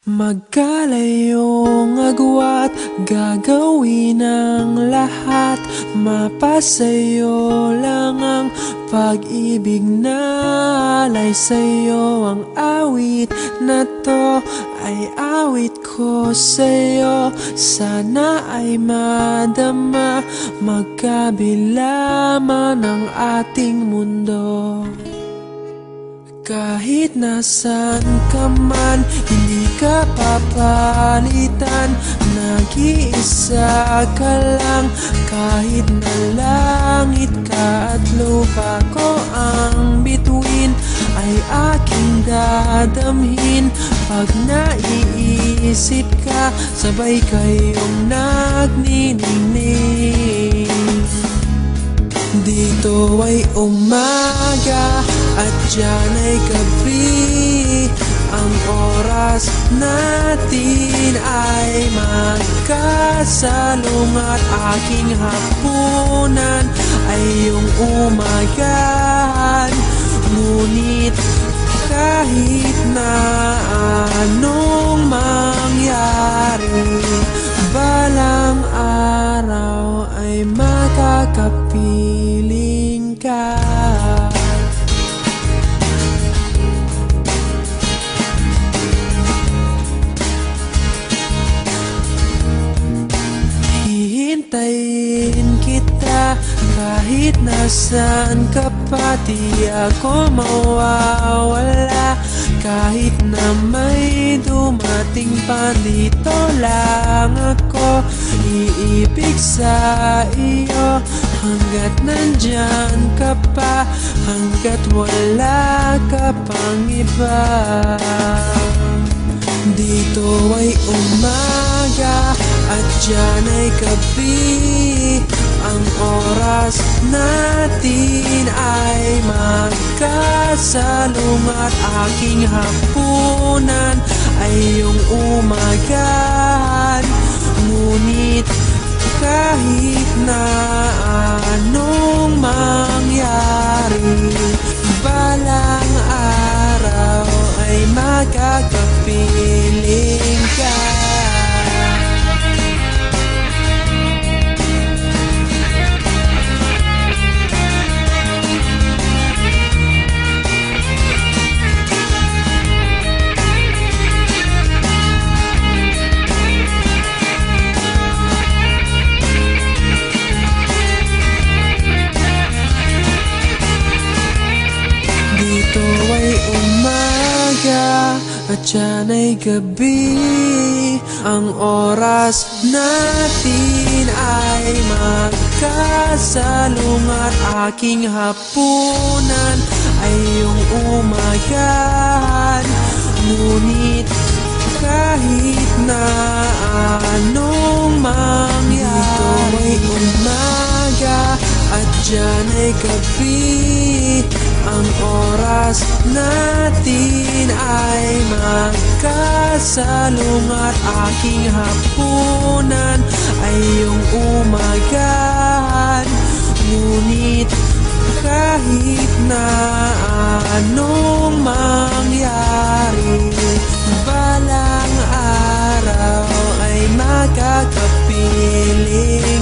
Magkalayong agwat, gagawin ang lahat. Mapasayo lang ang pag-ibig na alay sa'yo. Ang awit na to ay awit ko sa'yo. Sana ay madama, magkabila man ang ating mundo. Kahit nasan ka man, hindi ka papalitan. Nag-iisa ka lang, kahit na langit ka at lupa ko ang bituin, ay aking dadamhin. Pag naiisip ka, sabay kayong nagniningning. Dito ay umaga at diyan ay gabi. Ang oras natin ay magkasalungat. Aking hapunan ay iyong umagahan. Ngunit kahit na anong mangyari, balang araw ay makakapiling ka. Hihintayin kita kahit nasaan ka pa. Di ako mawawala kahit na may dumating pa. Dito lang ako iibig sa iyo hanggat nandyan ka pa, hanggat wala ka pang iba. Dito ay umaga at diyan ay gabi. Ang oras natin ay magkasalungat. Aking hapunan ay iyong umagahan. Ngunit kahit na anong mangyari, balang araw ay makakapiling ka. Dito ay umaga at diyan ay gabi. Ang oras natin ay magkasalungat. Aking hapunan ay iyong umagahan. Ngunit kahit na anong mangyari, dito ay umaga at diyan ay gabi. Ang oras natin ay magkasalungat. Aking hapunan ay iyong umagahan. Ngunit kahit na anong mangyari, balang araw ay makakapiling